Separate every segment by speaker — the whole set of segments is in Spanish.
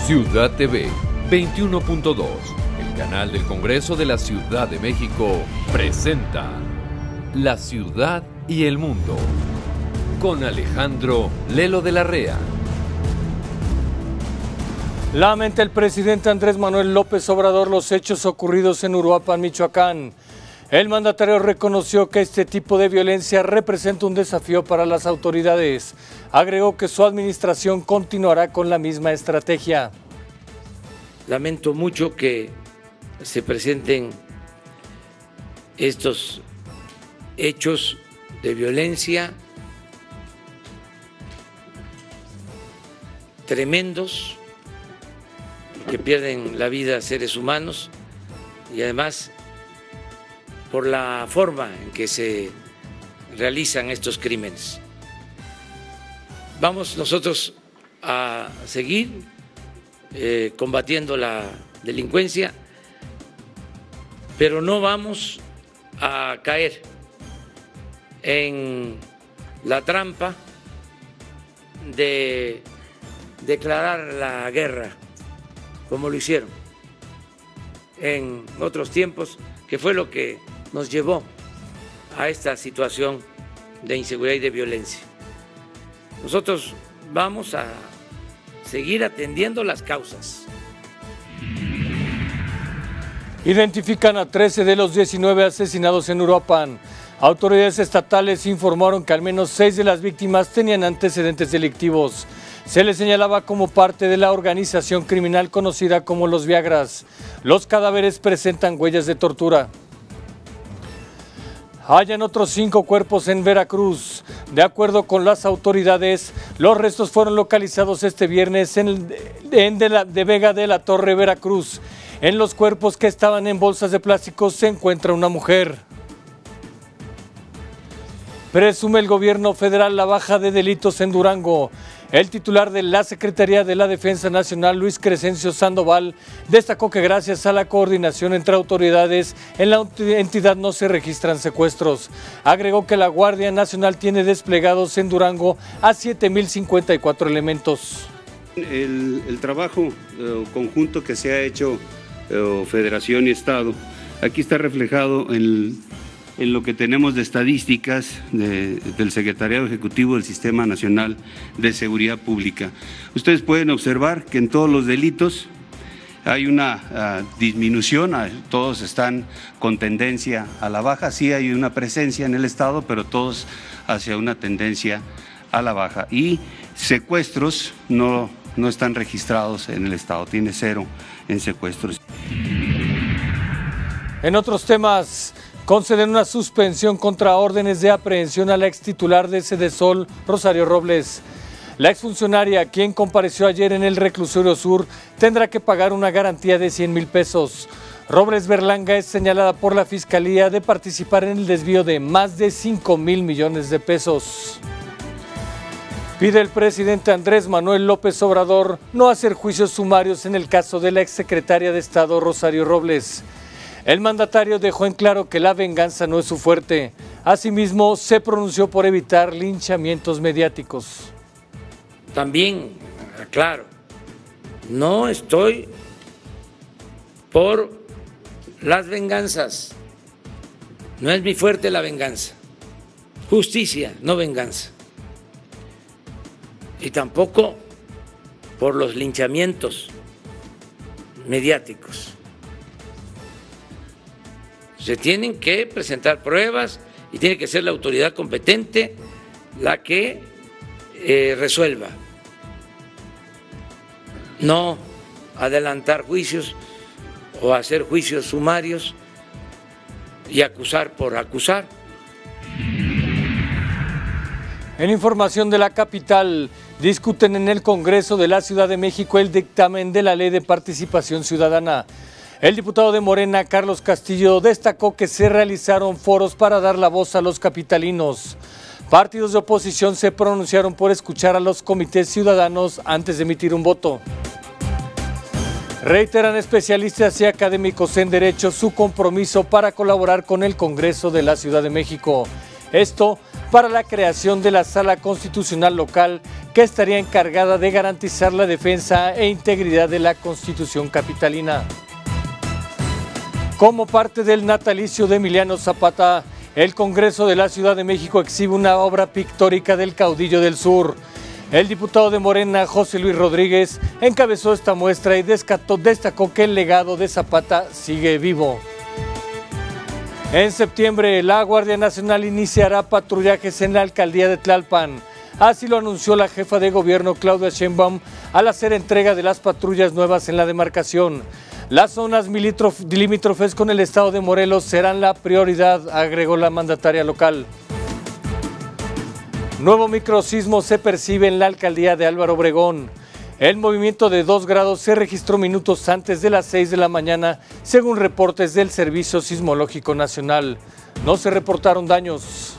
Speaker 1: Ciudad TV 21.2, el canal del Congreso de la Ciudad de México, presenta La Ciudad y el Mundo, con Alejandro Lelo de la Rea.
Speaker 2: Lamenta el presidente Andrés Manuel López Obrador los hechos ocurridos en Uruapan, Michoacán. El mandatario reconoció que este tipo de violencia representa un desafío para las autoridades. Agregó que su administración continuará con la misma estrategia.
Speaker 3: Lamento mucho que se presenten estos hechos de violencia tremendos, que pierden la vida seres humanos y además por la forma en que se realizan estos crímenes. Vamos nosotros a seguir combatiendo la delincuencia, pero no vamos a caer en la trampa de declarar la guerra, como lo hicieron en otros tiempos, que fue lo que nos llevó a esta situación de inseguridad y de violencia. Nosotros vamos a seguir atendiendo las causas.
Speaker 2: Identifican a 13 de los 19 asesinados en Uruapan. Autoridades estatales informaron que al menos 6 de las víctimas tenían antecedentes delictivos. Se les señalaba como parte de la organización criminal conocida como los Viagras. Los cadáveres presentan huellas de tortura. Hallan otros 5 cuerpos en Veracruz. De acuerdo con las autoridades, los restos fueron localizados este viernes de Vega de la Torre, Veracruz. En los cuerpos que estaban en bolsas de plástico se encuentra una mujer. Presume el gobierno federal la baja de delitos en Durango. El titular de la Secretaría de la Defensa Nacional, Luis Crescencio Sandoval, destacó que gracias a la coordinación entre autoridades, en la entidad no se registran secuestros. Agregó que la Guardia Nacional tiene desplegados en Durango a 7,054 elementos.
Speaker 4: El trabajo conjunto que se ha hecho Federación y Estado, aquí está reflejado en lo que tenemos de estadísticas del Secretariado Ejecutivo del Sistema Nacional de Seguridad Pública. Ustedes pueden observar que en todos los delitos hay una disminución, todos están con tendencia a la baja, sí hay una presencia en el Estado, pero todos hacia una tendencia a la baja. Y secuestros no están registrados en el Estado, tiene 0 en secuestros.
Speaker 2: En otros temas, conceden una suspensión contra órdenes de aprehensión a la extitular de Sedesol, Rosario Robles. La exfuncionaria, quien compareció ayer en el Reclusorio Sur, tendrá que pagar una garantía de 100,000 pesos. Robles Berlanga es señalada por la Fiscalía de participar en el desvío de más de 5,000 millones de pesos. Pide el presidente Andrés Manuel López Obrador no hacer juicios sumarios en el caso de la exsecretaria de Estado, Rosario Robles. El mandatario dejó en claro que la venganza no es su fuerte. Asimismo, se pronunció por evitar linchamientos mediáticos.
Speaker 3: También, aclaro, no estoy por las venganzas. No es mi fuerte la venganza. Justicia, no venganza. Y tampoco por los linchamientos mediáticos. Se tienen que presentar pruebas y tiene que ser la autoridad competente la que resuelva. No adelantar juicios o hacer juicios sumarios y acusar por acusar.
Speaker 2: En información de la capital, discuten en el Congreso de la Ciudad de México el dictamen de la Ley de Participación Ciudadana. El diputado de Morena, Carlos Castillo, destacó que se realizaron foros para dar la voz a los capitalinos. Partidos de oposición se pronunciaron por escuchar a los comités ciudadanos antes de emitir un voto. Reiteran especialistas y académicos en Derecho su compromiso para colaborar con el Congreso de la Ciudad de México. Esto para la creación de la Sala Constitucional Local, que estaría encargada de garantizar la defensa e integridad de la Constitución capitalina. Como parte del natalicio de Emiliano Zapata, el Congreso de la Ciudad de México exhibe una obra pictórica del caudillo del sur. El diputado de Morena, José Luis Rodríguez, encabezó esta muestra y destacó que el legado de Zapata sigue vivo. En septiembre, la Guardia Nacional iniciará patrullajes en la alcaldía de Tlalpan. Así lo anunció la jefa de gobierno, Claudia Sheinbaum, al hacer entrega de las patrullas nuevas en la demarcación. Las zonas limítrofes con el estado de Morelos serán la prioridad, agregó la mandataria local. Nuevo microsismo se percibe en la alcaldía de Álvaro Obregón. El movimiento de 2 grados se registró minutos antes de las 6 de la mañana, según reportes del Servicio Sismológico Nacional. No se reportaron daños.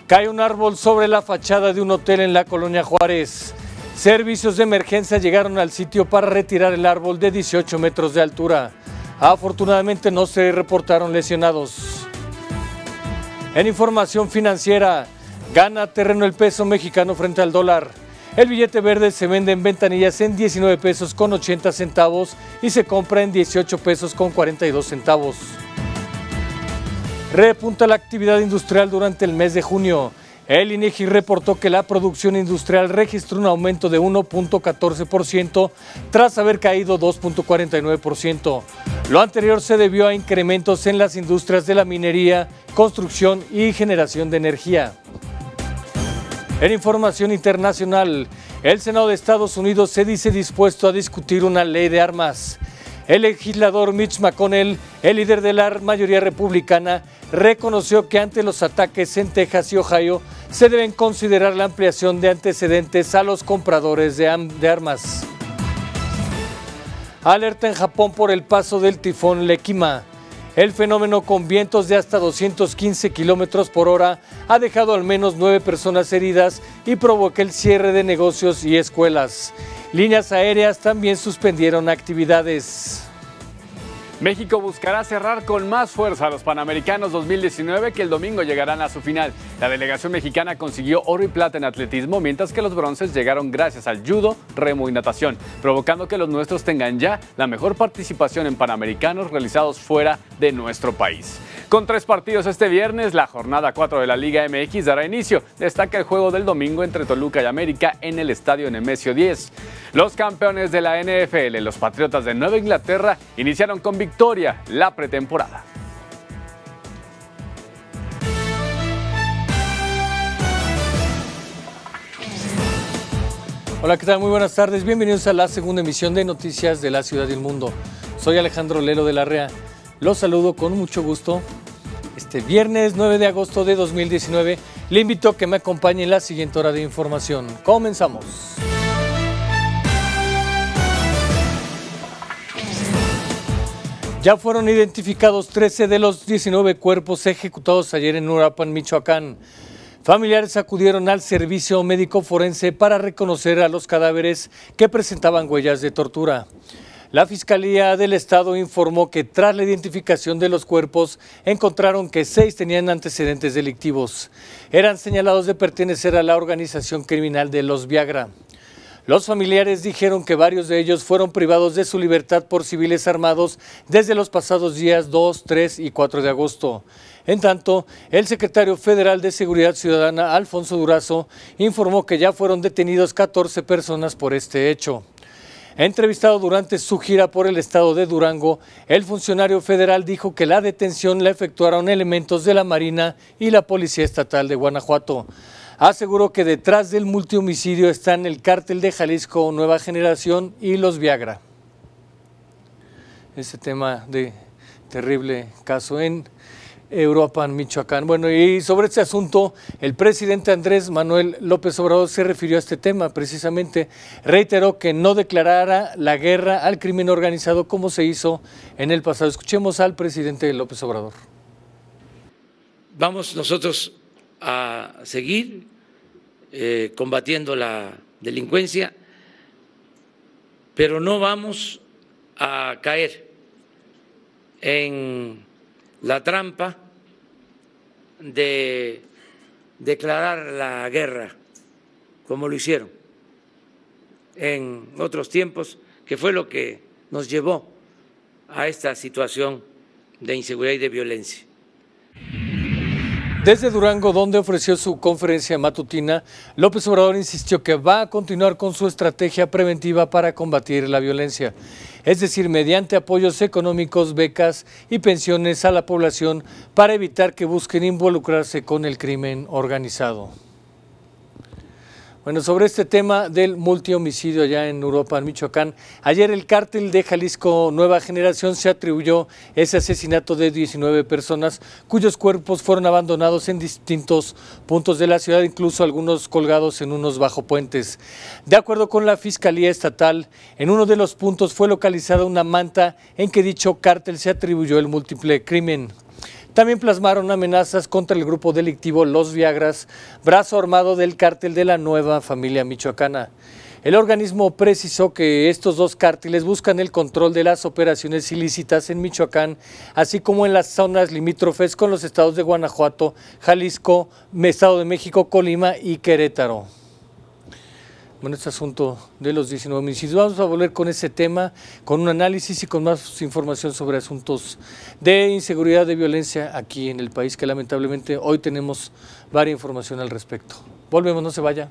Speaker 2: Cae un árbol sobre la fachada de un hotel en la colonia Juárez. Servicios de emergencia llegaron al sitio para retirar el árbol de 18 metros de altura. Afortunadamente no se reportaron lesionados. En información financiera, gana terreno el peso mexicano frente al dólar. El billete verde se vende en ventanillas en 19 pesos con 80 centavos y se compra en 18 pesos con 42 centavos. Repunta la actividad industrial durante el mes de junio. El INEGI reportó que la producción industrial registró un aumento de 1.14% tras haber caído 2.49%. Lo anterior se debió a incrementos en las industrias de la minería, construcción y generación de energía. En información internacional, el Senado de Estados Unidos se dice dispuesto a discutir una ley de armas. El legislador Mitch McConnell, el líder de la mayoría republicana, reconoció que ante los ataques en Texas y Ohio se deben considerar la ampliación de antecedentes a los compradores de armas. Alerta en Japón por el paso del tifón Lekima. El fenómeno, con vientos de hasta 215 kilómetros por hora, ha dejado al menos 9 personas heridas y provocó el cierre de negocios y escuelas. Líneas aéreas también suspendieron actividades.
Speaker 5: México buscará cerrar con más fuerza a los Panamericanos 2019, que el domingo llegarán a su final. La delegación mexicana consiguió oro y plata en atletismo, mientras que los bronces llegaron gracias al judo, remo y natación, provocando que los nuestros tengan ya la mejor participación en Panamericanos realizados fuera de nuestro país. Con 3 partidos este viernes, la jornada 4 de la Liga MX dará inicio. Destaca el juego del domingo entre Toluca y América en el Estadio Nemesio 10. Los campeones de la NFL, los Patriotas de Nueva Inglaterra, iniciaron con victoria la pretemporada.
Speaker 2: Hola, ¿qué tal? Muy buenas tardes. Bienvenidos a la segunda emisión de Noticias de la Ciudad y el Mundo. Soy Alejandro Lelo de la Rea. Los saludo con mucho gusto. Este viernes 9 de agosto de 2019, le invito a que me acompañe en la siguiente hora de información. Comenzamos. Ya fueron identificados 13 de los 19 cuerpos ejecutados ayer en Uruapan, Michoacán. Familiares acudieron al servicio médico forense para reconocer a los cadáveres que presentaban huellas de tortura. La Fiscalía del Estado informó que tras la identificación de los cuerpos encontraron que 6 tenían antecedentes delictivos. Eran señalados de pertenecer a la organización criminal de los Viagra. Los familiares dijeron que varios de ellos fueron privados de su libertad por civiles armados desde los pasados días 2, 3 y 4 de agosto. En tanto, el secretario federal de Seguridad Ciudadana, Alfonso Durazo, informó que ya fueron detenidos 14 personas por este hecho. Entrevistado durante su gira por el estado de Durango, el funcionario federal dijo que la detención la efectuaron elementos de la Marina y la Policía Estatal de Guanajuato. Aseguró que detrás del multihomicidio están el Cártel de Jalisco Nueva Generación y los Viagra. Este tema de terrible caso en Uruapan, Michoacán. Bueno, y sobre este asunto, el presidente Andrés Manuel López Obrador se refirió a este tema precisamente. Reiteró que no declarara la guerra al crimen organizado como se hizo en el pasado. Escuchemos al presidente López Obrador.
Speaker 3: Vamos nosotros a seguir combatiendo la delincuencia, pero no vamos a caer en la trampa de declarar la guerra como lo hicieron en otros tiempos, que fue lo que nos llevó a esta situación de inseguridad y de violencia.
Speaker 2: Desde Durango, donde ofreció su conferencia matutina, López Obrador insistió que va a continuar con su estrategia preventiva para combatir la violencia, es decir, mediante apoyos económicos, becas y pensiones a la población para evitar que busquen involucrarse con el crimen organizado. Bueno, sobre este tema del multihomicidio allá en Europa, en Michoacán, ayer el cártel de Jalisco Nueva Generación se atribuyó ese asesinato de 19 personas cuyos cuerpos fueron abandonados en distintos puntos de la ciudad, incluso algunos colgados en unos bajopuentes. De acuerdo con la Fiscalía Estatal, en uno de los puntos fue localizada una manta en que dicho cártel se atribuyó el múltiple crimen. También plasmaron amenazas contra el grupo delictivo Los Viagras, brazo armado del cártel de la Nueva Familia Michoacana. El organismo precisó que estos dos cárteles buscan el control de las operaciones ilícitas en Michoacán, así como en las zonas limítrofes con los estados de Guanajuato, Jalisco, Estado de México, Colima y Querétaro. Bueno, este asunto de los 19 homicidios. Vamos a volver con ese tema, con un análisis y con más información sobre asuntos de inseguridad, de violencia aquí en el país, que lamentablemente hoy tenemos varia información al respecto. Volvemos, no se vaya.